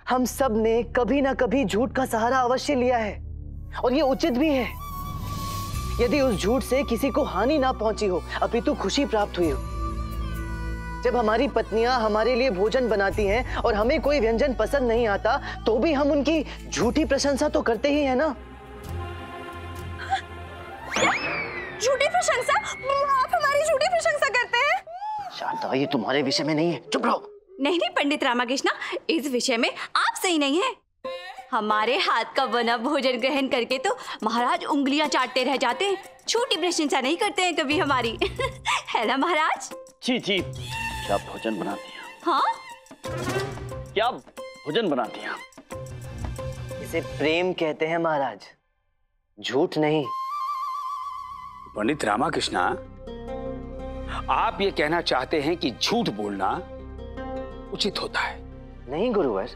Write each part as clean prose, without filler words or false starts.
हम सब ने कभी ना कभी झूठ का सहारा अवश्य लिया है और ये उचित भी है। यदि उस झूठ से किसी को हानि ना पहुंची हो अपितु खुशी प्राप्त हुई हो। जब हमारी पत्नियां हमारे लिए भोजन बनाती हैं और हमें कोई व्यंजन पसंद नहीं आता तो भी हम उनकी झूठी प्रशंसा तो करते ही हैं ना। झूठी प्रशंसा? आप हमारी झूठी प्रशंसा करते हैं? शांता, ये तुम्हारे विषय में नहीं है, चुप रहो। नहीं पंडित रामाकृष्णा, इस विषय में आप सही नहीं है। हमारे हाथ का बना भोजन ग्रहण करके तो महाराज उंगलियां चाटते रह जाते हैं, झूठी प्रशंसा नहीं करते हैं कभी हमारी। है ना महाराज? जी जी, क्या भोजन बनाती हैं? हाँ, क्या भोजन बनाती हैं? इसे प्रेम कहते हैं महाराज, झूठ नहीं। पंडित रामाकृष्णा, आप ये कहना चाहते हैं कि झूठ बोलना उचित होता है? नहीं गुरुवर,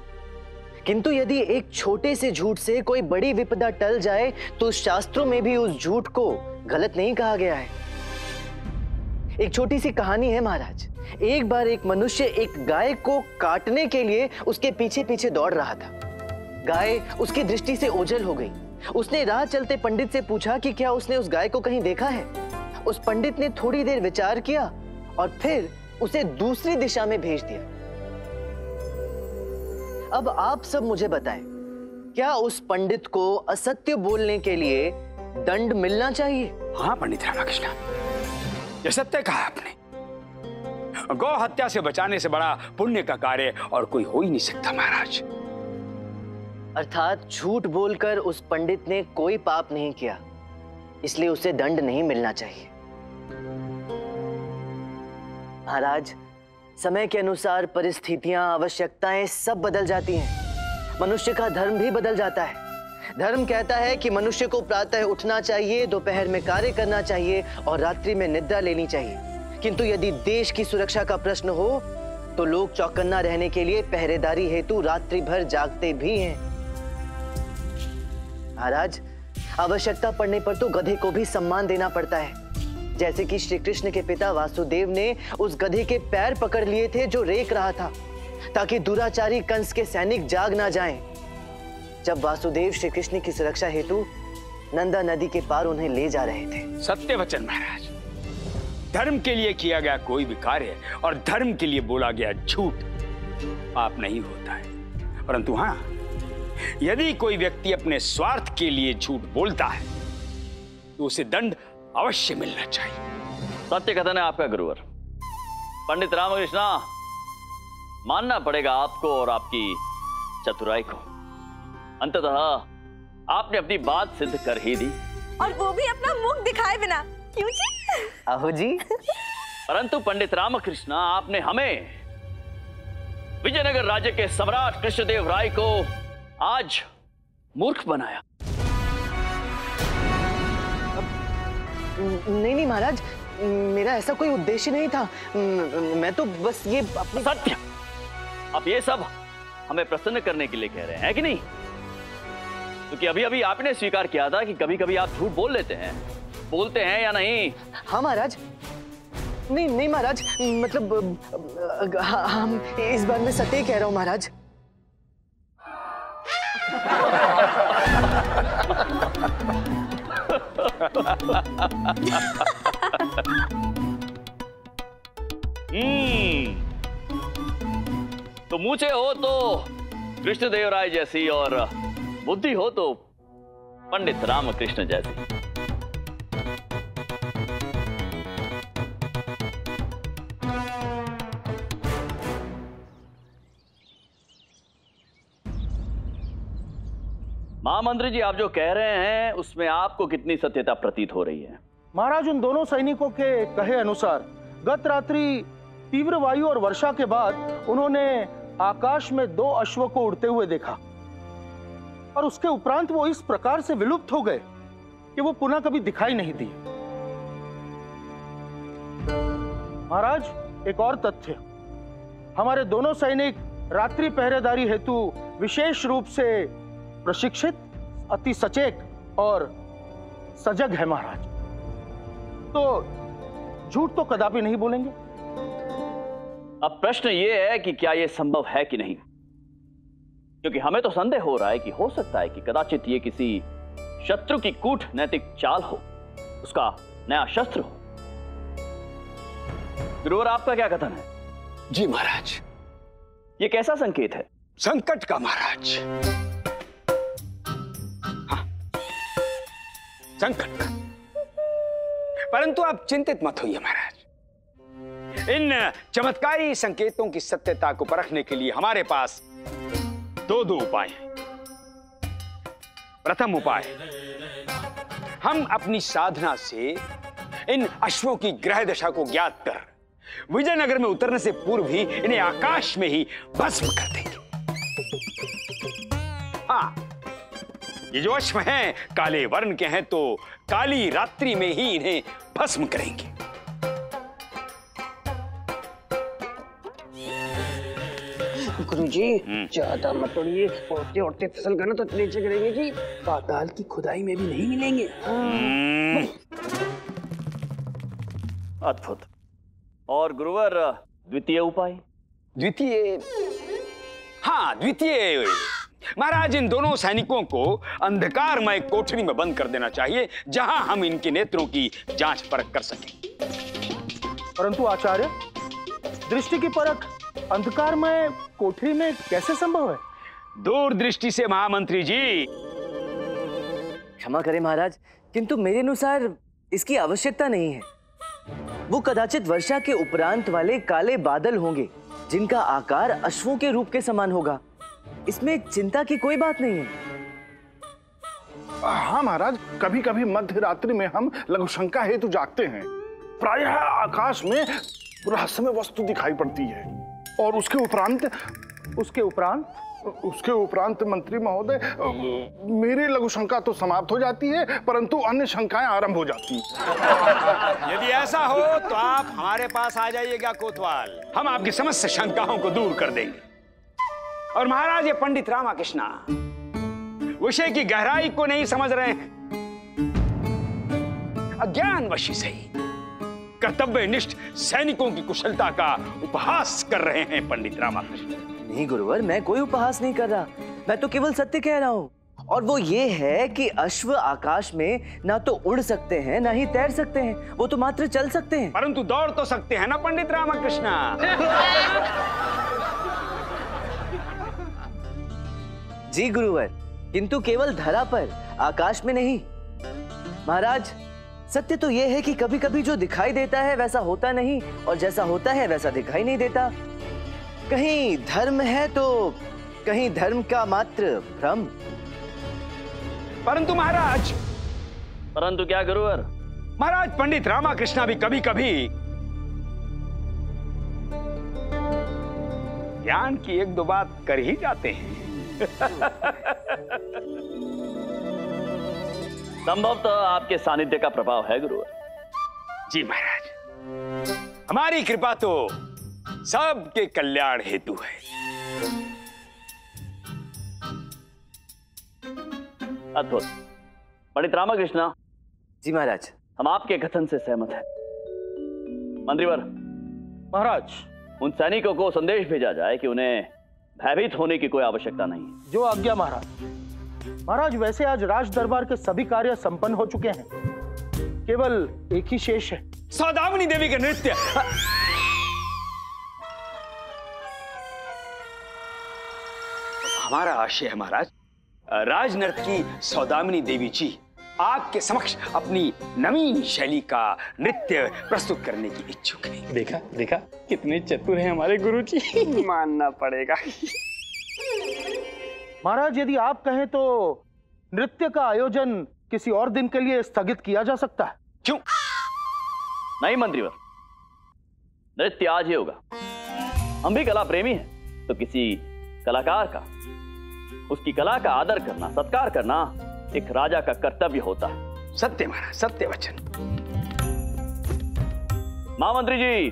किंतु यदि एक छोटे से झूठ से कोई बड़ी विपदा टल जाए तो शास्त्रों में भी उस झूठ को गलत नहीं कहा गया है। एक छोटी सी कहानी है महाराज। एक बार एक मनुष्य एक गाय को काटने के लिए उसके पीछे पीछे दौड़ रहा था। गाय उसकी दृष्टि से ओझल हो गई। उसने राह चलते पंडित से पूछा कि क्या उसने उस गाय को कहीं देखा है। उस पंडित ने थोड़ी देर विचार किया और फिर उसे दूसरी दिशा में भेज दिया। अब आप सब मुझे बताएं, क्या उस पंडित को असत्य बोलने के लिए दंड मिलना चाहिए? हाँ पंडित रामाकृष्णा, ये सत्य कहा आपने। गौ हत्या से बचाने से बड़ा पुण्य का कार्य और कोई हो ही नहीं सकता महाराज। अर्थात झूठ बोलकर उस पंडित ने कोई पाप नहीं किया, इसलिए उसे दंड नहीं मिलना चाहिए। महाराज, समय के अनुसार परिस्थितियां, आवश्यकताएं सब बदल जाती हैं। मनुष्य का धर्म भी बदल जाता है। धर्म कहता है कि मनुष्य को प्रातः उठना चाहिए, दोपहर में कार्य करना चाहिए और रात्रि में निद्रा लेनी चाहिए। किंतु यदि देश की सुरक्षा का प्रश्न हो तो लोग चौकन्ना रहने के लिए पहरेदारी हेतु रात्रि भर जागते भी हैं। महाराज, आवश्यकता पड़ने पर तो गधे को भी सम्मान देना पड़ता है। जैसे कि श्री कृष्ण के पिता वासुदेव ने उस गधे के पैर पकड़ लिए थे जो रेक रहा था, ताकि दुराचारी कंस के सैनिक जाग ना जाएं। जब वासुदेव श्री कृष्ण की सुरक्षा हेतु नंदा नदी के पार उन्हें ले जा रहे थे। सत्य वचन महाराज। धर्म के लिए किया गया कोई भी कार्य और धर्म के लिए बोला गया झूठ पाप नहीं होता है। परंतु हाँ, यदि कोई व्यक्ति अपने स्वार्थ के लिए झूठ बोलता है तो उसे दंड अवश्य मिलना चाहिए। सत्य कथन है आपका गुरुवर। पंडित रामकृष्णा, मानना पड़ेगा आपको और आपकी चतुराई को। अंततः आपने अपनी बात सिद्ध कर ही दी, और वो भी अपना मुख दिखाए बिना। क्यों जी? आहो जी। परंतु पंडित रामकृष्णा, आपने हमें विजयनगर राज्य के सम्राट कृष्णदेव राय को आज मूर्ख बनाया। नहीं नहीं महाराज, मेरा ऐसा कोई उद्देश्य नहीं था। मैं तो बस ये अपनी... सत्य, आप ये सब हमें प्रसन्न करने के लिए कह रहे हैं कि नहीं? क्योंकि अभी अभी आपने स्वीकार किया था कि कभी कभी आप झूठ बोल लेते हैं। बोलते हैं या नहीं? हाँ महाराज। नहीं नहीं महाराज, मतलब हम इस बार मैं सत्य कह रहा हूँ महाराज। तो मूछे हो तो कृष्णदेव राय जैसी और बुद्धि हो तो पंडित रामकृष्ण जैसी। महामंत्री जी, आप जो कह रहे हैं उसमें आपको कितनी सत्यता प्रतीत हो रही है? महाराज, उन दोनों सैनिकों के कहे अनुसार गत रात्रि तीव्र वायु और वर्षा के बाद उन्होंने आकाश में 2 अश्व को उड़ते हुए देखा और उसके उपरांत वो इस प्रकार से विलुप्त हो गए कि वो पुनः कभी दिखाई नहीं दिए। महाराज, एक और तथ्य, हमारे दोनों सैनिक रात्रि पहरेदारी हेतु विशेष रूप से प्रशिक्षित, अति सचेत और सजग है महाराज। तो झूठ तो कदापि नहीं बोलेंगे। अब प्रश्न यह है कि क्या यह संभव है कि नहीं। क्योंकि हमें तो संदेह हो रहा है कि हो सकता है कि कदाचित ये किसी शत्रु की कूटनैतिक चाल हो, उसका नया शस्त्र हो। गुरुवर, आपका क्या कथन है? जी महाराज। ये कैसा संकेत है? संकट का महाराज। हाँ, संकट का। परंतु आप चिंतित मत होइए महाराज। इन चमत्कारी संकेतों की सत्यता को परखने के लिए हमारे पास दो उपाय हैं। प्रथम उपाय, हम अपनी साधना से इन अश्वों की ग्रह दशा को ज्ञात कर विजयनगर में उतरने से पूर्व ही इन्हें आकाश में ही भस्म कर देंगे। हाँ, ये जो अश्व हैं काले वर्ण के हैं, तो काली रात्रि में ही इन्हें भस्म करेंगे। गुरुजी, ज्यादा मत उड़िए, उड़ते उड़ते फिसल गए ना तो नीचे गिरेंगे जी, पाताल की खुदाई में भी नहीं मिलेंगे। अद्भुत। और गुरुवर, द्वितीय उपाय? द्वितीय, हाँ द्वितीय महाराज, इन दोनों सैनिकों को अंधकारमय कोठरी में बंद कर देना चाहिए, जहां हम इनके नेत्रों की जांच परख कर सकें। परंतु आचार्य, दृष्टि की परख अंधकारमय कोठरी में कैसे संभव है? दूरदृष्टि से महामंत्री जी। क्षमा करें महाराज, किंतु मेरे अनुसार इसकी आवश्यकता नहीं है। वो कदाचित वर्षा के उपरांत वाले काले बादल होंगे, जिनका आकार अश्वों के रूप के समान होगा। इसमें चिंता की कोई बात नहीं है। हाँ महाराज, कभी कभी मध्य रात्रि में हम लघुशंका हेतु जागते हैं। प्रायः आकाश में रहस्यमय वस्तु दिखाई पड़ती है, और उसके उपरांत मंत्री महोदय, मेरी लघुशंका तो समाप्त हो जाती है, परंतु अन्य शंकाएं आरंभ हो जाती हैं। यदि ऐसा हो तो आप हमारे पास आ जाइएगा कोतवाल, हम आपकी समस्त शंकाओं को दूर कर देंगे। और महाराज, ये पंडित रामकृष्णा विषय की गहराई को नहीं समझ रहे हैं, अज्ञानवशी से ही कर्तव्यनिष्ठ सैनिकों की कुशलता का उपहास कर रहे हैं पंडित रामकृष्ण। नहीं गुरुवर, मैं कोई उपहास नहीं कर रहा, मैं तो केवल सत्य कह रहा हूँ। और वो ये है कि अश्व आकाश में ना तो उड़ सकते हैं, ना ही तैर सकते हैं, वो तो मात्र चल सकते हैं। परंतु दौड़ तो सकते हैं ना पंडित रामकृष्ण। जी गुरुवर, किंतु केवल धरा पर, आकाश में नहीं। महाराज, सत्य तो यह है कि कभी कभी जो दिखाई देता है वैसा होता नहीं, और जैसा होता है वैसा दिखाई नहीं देता। कहीं धर्म है तो कहीं धर्म का मात्र भ्रम। परंतु महाराज, परंतु क्या गुरुवर? महाराज, पंडित रामकृष्ण भी कभी कभी ज्ञान की एक दो बात कर ही जाते हैं। संभवतः आपके सानिध्य का प्रभाव है गुरुवर। जी महाराज, हमारी कृपा तो सबके कल्याण हेतु है। अद्भुत। पंडित रामकृष्ण। जी महाराज। हम आपके कथन से सहमत हैं। मंत्रीवर। महाराज। उन सैनिकों को संदेश भेजा जाए कि उन्हें भयभीत होने की कोई आवश्यकता नहीं। जो आज्ञा महाराज। महाराज, वैसे आज राज दरबार के सभी कार्य संपन्न हो चुके हैं, केवल एक ही शेष है। सौदामिनी देवी का नृत्य। हमारा आशय है महाराज, राजनर्तकी सौदामिनी देवी जी आपके समक्ष अपनी नवीन शैली का नृत्य प्रस्तुत करने की इच्छुक है। देखा देखा कितने चतुर हैं हमारे गुरुजी। मानना पड़ेगा। महाराज, यदि आप कहें तो नृत्य का आयोजन किसी और दिन के लिए स्थगित किया जा सकता है। क्यों? नहीं मंत्रीवर, नृत्य आज ही होगा। हम भी कला प्रेमी हैं, तो किसी कलाकार का, उसकी कला का आदर करना, सत्कार करना एक राजा का कर्तव्य होता है। सत्य महाराज, सत्य वचन। महामंत्री जी,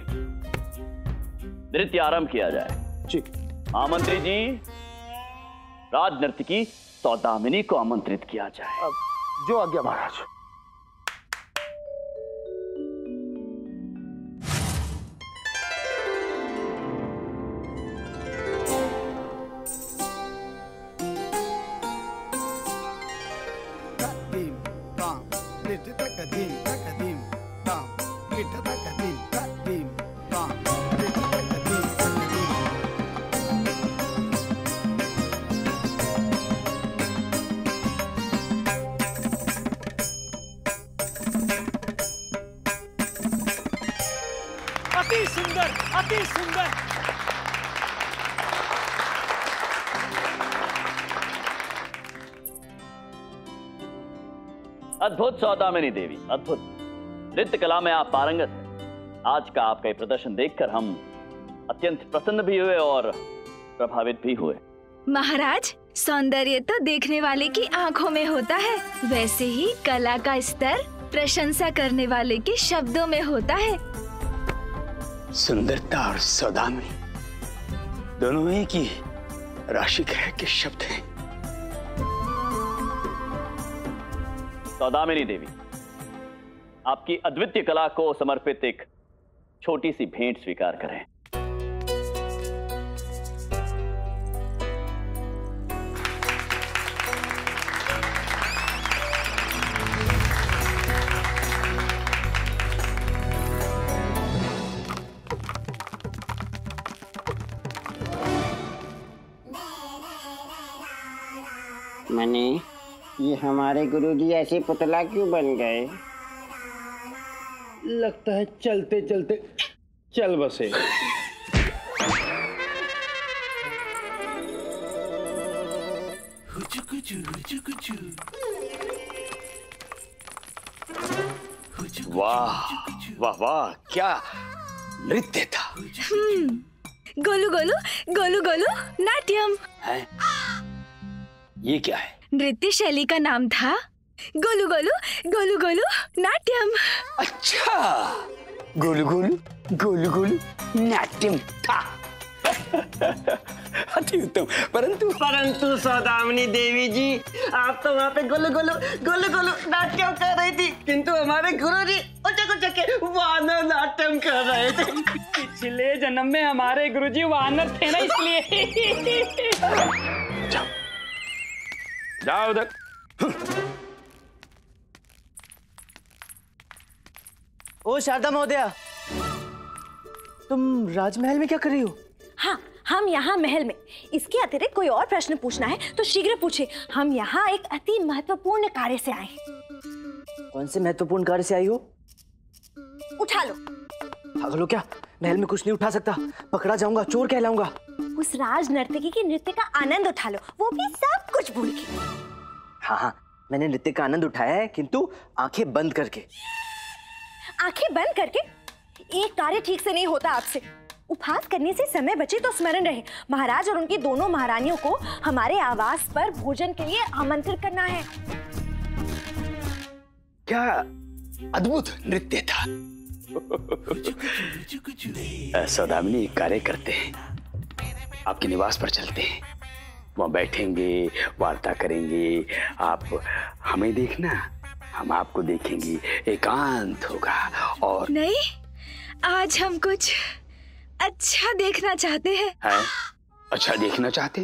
नृत्य आरंभ किया जाए। जी। महामंत्री जी, राजनर्तकी सौदामिनी को आमंत्रित किया जाए। जो आज्ञा महाराज। सुंदर, अति सुंदर। अद्भुत सौदामिनी देवी, अद्भुत। नृत्य कला में आप पारंगत हैं। आज का आपका ये प्रदर्शन देखकर हम अत्यंत प्रसन्न भी हुए और प्रभावित भी हुए। महाराज, सौंदर्य तो देखने वाले की आंखों में होता है, वैसे ही कला का स्तर प्रशंसा करने वाले के शब्दों में होता है। सुंदरता और सौदामिनी दोनों एक ही राशि के शब्द हैं। सौदामिनी देवी, आपकी अद्वितीय कला को समर्पित एक छोटी सी भेंट स्वीकार करें। मनी, ये हमारे गुरुजी ऐसे पुतला क्यों बन गए? लगता है चलते चलते चल बसे। वाह वाह वाह, क्या नृत्य था। गोलू गोलू गोलू गोलू नाट्यम है? ये क्या है? नृत्य शैली का नाम था गोलू गोलू गोलू गोलू नाट्यम। अच्छा, गोलू गोलू गोलू गोलू नाट्यम था। अति उत्तम। परंतु सौदामिनी देवी जी, आप तो वहाँ पे गोलू गोलू गोलू गोलू नाट्यम कर रही थी, किंतु हमारे गुरुजी उचक उचक के वानर नाट्यम कर रहे थे। पिछले जन्म में हमारे गुरुजी वानर थे ना, इसलिए। जाओ उधर। ओ शारदा महोदया, तुम राजमहल में क्या कर रही हो? हाँ, हम यहाँ महल में। इसके अतिरिक्त कोई और प्रश्न पूछना है तो शीघ्र पूछे। हम यहाँ एक अति महत्वपूर्ण कार्य से आए हैं। कौन से महत्वपूर्ण कार्य से आई हो? उठा लो। पागल हो क्या? महल में कुछ नहीं उठा सकता, पकड़ा जाऊंगा, चोर कहलाऊंगा। उस राज नर्तकी के नृत्य का आनंद उठा लो, वो भी सब कुछ भूल के। हाँ हाँ, मैंने नृत्य का आनंद उठाया है, किंतु आंखें बंद करके। आंखें बंद करके? एक कार्य ठीक से नहीं होता आपसे। उपहास करने से समय बचे तो स्मरण रहे, महाराज और उनकी दोनों महारानियों को हमारे आवास पर भोजन के लिए आमंत्रित करना है। क्या अद्भुत नृत्य था। सौदामिनी, एक कार्य करते हैं, आपके निवास पर चलते हैं, वहाँ बैठेंगे, वार्ता करेंगे। आप हमें देखना, हम आपको देखेंगे, एकांत होगा। और नहीं, आज हम कुछ अच्छा देखना चाहते हैं। है? अच्छा देखना चाहते?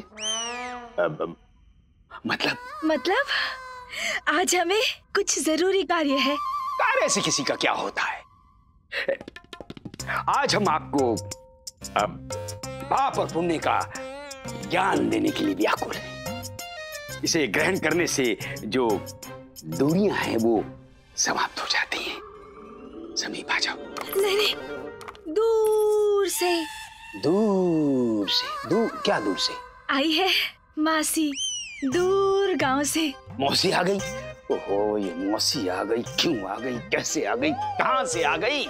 मतलब आज हमें कुछ जरूरी कार्य है। कार्य से किसी का क्या होता है? आज हम आपको पाप और पुण्य का ज्ञान देने के लिए व्याकुल हैं। इसे ग्रहण करने से जो दूरियां हैं वो समाप्त हो जाती हैं। समीप आ जाओ। नहीं, दूर से। दूर से? दूर क्या? दूर से आई है मासी, दूर गांव से। मौसी आ गई? ओहो, ये मौसी आ गई। क्यों आ गई? कैसे आ गई? कहां से आ गई?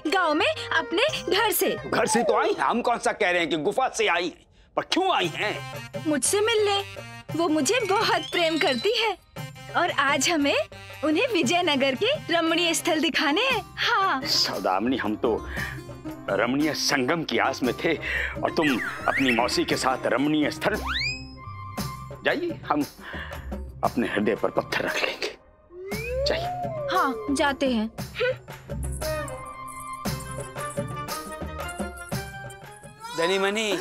गांव में अपने घर से। घर से तो आई, हम कौन सा कह रहे हैं कि गुफा से आई, पर क्यों आई हैं? मुझसे मिलने। वो मुझे बहुत प्रेम करती है और आज हमें उन्हें विजयनगर के रमणीय स्थल दिखाने हैं। हाँ सौदामिनी, हम तो रमणीय संगम की आस में थे और तुम अपनी मौसी के साथ रमणीय स्थल। जाइए, हम अपने हृदय पर पत्थर रख लेंगे। जाइए। हाँ, जाते हैं। धनी मनी,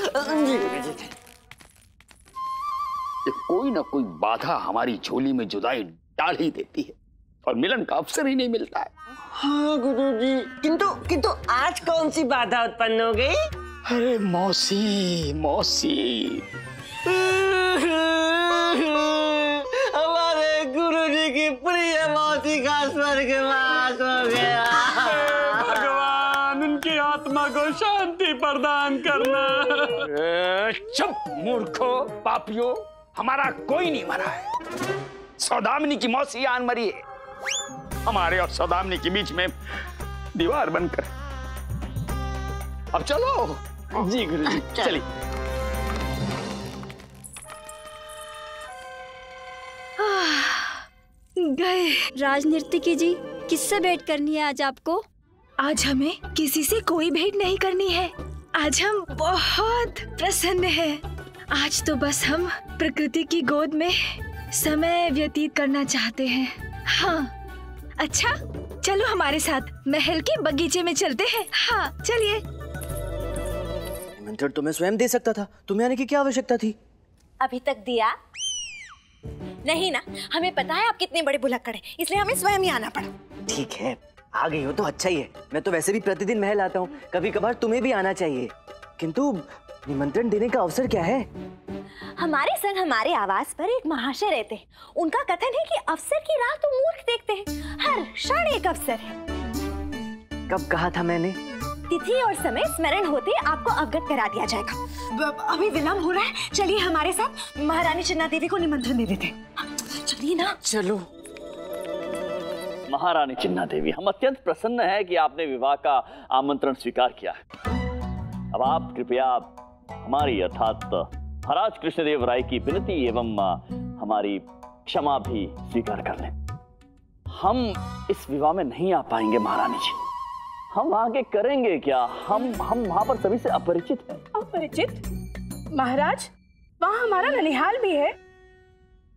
कोई ना कोई बाधा हमारी झोली में जुदाई डाल ही देती है और मिलन का अवसर ही नहीं मिलता है। हाँ गुरुजी, किंतु आज कौन सी बाधा उत्पन्न हो गई? अरे मौसी, मौसी। हमारे गुरुजी की प्रिय मौसी का स्वर्गवास हो गया। भगवान उनकी आत्मा को शांति वरदान करना। चुप मूर्खो, पापियों, हमारा कोई नहीं मरा है। सौदामिनी की मौसी आन मरी है। हमारे और सौदामिनी के बीच में दीवार बनकर। अब चलो। जी गुरुजी चलिए। गए। राजनर्तकी जी, किससे भेंट करनी है आज आपको? आज हमें किसी से कोई भेंट नहीं करनी है। आज हम बहुत प्रसन्न हैं। आज तो बस हम प्रकृति की गोद में समय व्यतीत करना चाहते हैं। हाँ, अच्छा चलो हमारे साथ महल के बगीचे में चलते हैं। हाँ चलिए। निमंत्रण तो मैं स्वयं दे सकता था, तुम्हें आने की क्या आवश्यकता थी? अभी तक दिया नहीं ना। हमें पता है आप कितने बड़े भुलक्कड़ हैं, इसलिए हमें स्वयं ही आना पड़ा। ठीक है, आ गई हो तो अच्छा ही है। मैं तो वैसे भी प्रतिदिन महल आता हूँ, कभी कभार तुम्हें भी आना चाहिए। किंतु निमंत्रण देने का अवसर क्या है? हमारे संग हमारे आवास पर एक महाशय रहते हैं। उनका कथन है कि अवसर की राह तो मूर्ख देखते हैं, हर क्षण एक अवसर है। कब कहा था मैंने? तिथि और समय स्मरण होते आपको अवगत करा दिया जाएगा। अभी विलंब हो रहा है, चलिए हमारे साथ महारानी चिन्ना देवी को निमंत्रण दे देते हैं। चलिए ना। चलो। महारानी चिन्ना देवी, हम अत्यंत प्रसन्न हैं कि आपने विवाह का आमंत्रण स्वीकार किया है। अब आप कृपया हमारी अर्थात महाराज कृष्णदेव राय की विनती एवं हमारी क्षमा भी स्वीकार कर लें। हम इस विवाह में नहीं आ पाएंगे महारानी जी। हम आगे करेंगे क्या? हम वहां पर सभी से अपरिचित हैं। अपरिचित? महाराज, वहाँ हमारा ननिहाल भी है।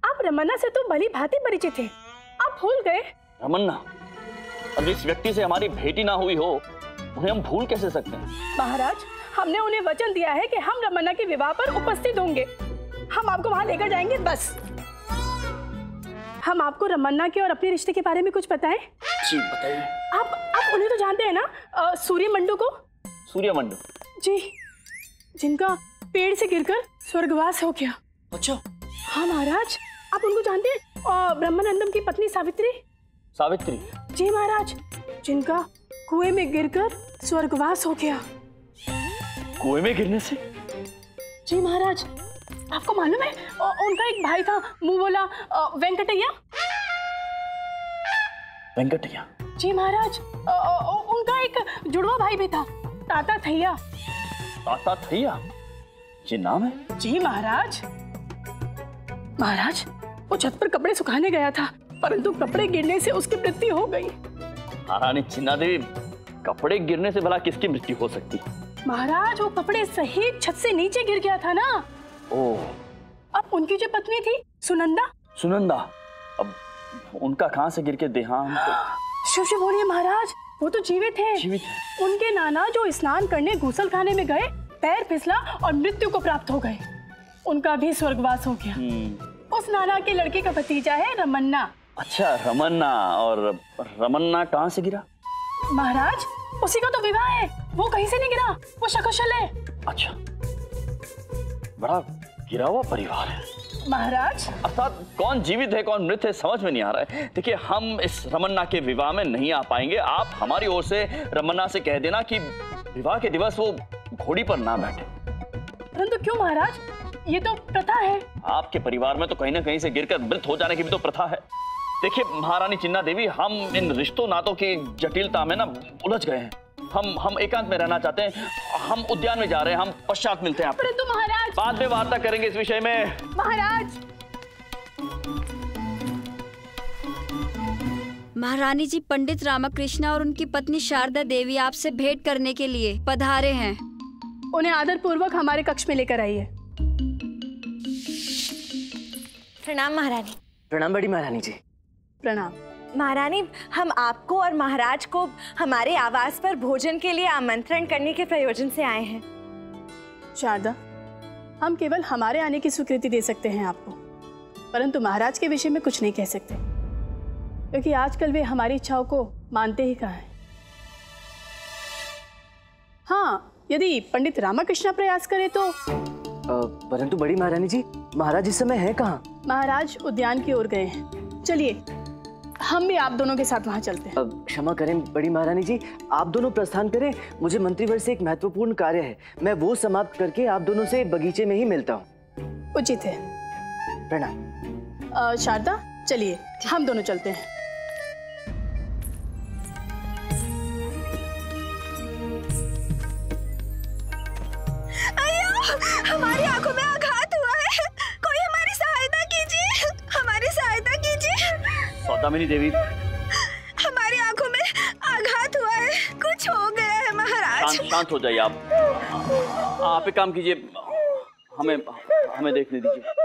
आप रमन्ना से तो भली भांति परिचित हैं। आप भूल गए? रमन्ना? अब जिस व्यक्ति से हमारी भेंट ना हुई हो उन्हें हम भूल कैसे सकते हैं? महाराज, हमने उन्हें वचन दिया है कि हम रमन्ना के विवाह पर उपस्थित होंगे। हम आपको वहाँ लेकर जाएंगे बस। हम आपको रमन्ना के और अपने रिश्ते के बारे में कुछ बताएं? जी बताइए। आप उन्हें तो जानते हैं ना, सूर्यमंडू को? सूर्यमंडू? जी, जिनका पेड़ से गिरकर स्वर्गवास हो गया। अच्छा। हाँ महाराज, आप उनको जानते हैं? और ब्रह्मानंदम की पत्नी सावित्री? सावित्री? जी महाराज, जिनका कुएं में गिरकर स्वर्गवास हो गया। कुएं में गिरने से? जी महाराज, आपको मालूम है उनका एक भाई था, मुंह बोला वेंकटैया। वेंकटैया? जी महाराज, उनका एक जुड़वा भाई भी था, ताताथैया। ताताथैया? ये नाम है? जी महाराज। महाराज, वो छत पर कपड़े सुखाने गया था, परंतु कपड़े गिरने से उसकी मृत्यु हो गई। महारानी चिन्ना देवी, कपड़े गिरने से भला किसकी मृत्यु हो सकती? महाराज, वो कपड़े सहित छत से नीचे गिर गया था ना। ओह। अब उनकी जो पत्नी थी सुनंदा। सुनंदा? अब उनका कहां से गिर के देहांत? शिव शिव बोलिए महाराज, वो तो जीवित हैं। जीवित है? उनके नाना जो स्नान करने गुसल खाने में गए, पैर फिसला और मृत्यु को प्राप्त हो गए। उनका भी स्वर्गवास हो गया। उस नाना के लड़के का भतीजा है रमन्ना। अच्छा, रमन्ना। और रमन्ना कहाँ से गिरा? महाराज, उसी का तो विवाह है, वो कहीं से नहीं गिरा, वो सकुशल है। अच्छा, बड़ा गिरा हुआ परिवार है महाराज। अर्थात कौन जीवित है कौन मृत है समझ में नहीं आ रहा है। देखिए, हम इस रमन्ना के विवाह में नहीं आ पाएंगे। आप हमारी ओर से रमन्ना से कह देना कि विवाह के दिवस वो घोड़ी पर ना बैठे। परंतु क्यों महाराज, ये तो प्रथा है। आपके परिवार में तो कहीं ना कहीं से गिरकर मृत हो जाने की भी तो प्रथा है। देखिए महारानी चिन्ना देवी, हम इन रिश्तों नातों की जटिलता में ना उलझ गए हैं। हम एकांत में रहना चाहते हैं। हम उद्यान में जा रहे हैं, हम पश्चात मिलते हैं। परंतु महाराज, बाद में वार्ता करेंगे इस विषय में। महाराज। महारानी जी, पंडित रामकृष्णा और उनकी पत्नी शारदा देवी आपसे भेंट करने के लिए पधारे हैं। उन्हें आदर पूर्वक हमारे कक्ष में लेकर आइए। प्रणाम महारानी। प्रणाम बड़ी महारानी जी। प्रणाम महारानी, हम आपको और महाराज को हमारे आवास पर भोजन के लिए आमंत्रण करने के प्रयोजन से आए हैं। शारदा, हम केवल हमारे आने की स्वीकृति दे सकते हैं आपको, परंतु महाराज के विषय में कुछ नहीं कह सकते, क्योंकि आजकल वे हमारी इच्छाओं को मानते ही कहाँ हैं। हाँ, यदि पंडित रामकृष्ण प्रयास करे तो। परंतु बड़ी महारानी जी, महाराज इस समय है कहाँ? महाराज उद्यान की ओर गए हैं। चलिए हम भी आप दोनों के साथ वहाँ चलते हैं। अब क्षमा करें बड़ी महारानी जी, आप दोनों प्रस्थान करें। मुझे मंत्रीवर से एक महत्वपूर्ण कार्य है, मैं वो समाप्त करके आप दोनों से बगीचे में ही मिलता हूँ। उचित है। प्रणाम। शारदा चलिए हम दोनों चलते हैं। हमारी आंखों में आघात हुआ है, कोई हमारी सहायता कीजिए, हमारी सहायता कीजिए। सौदामिनी देवी, हमारी आंखों में आघात हुआ है, कुछ हो गया है महाराज। शांत हो जाइए आप एक काम कीजिए, हमें देखने दीजिए।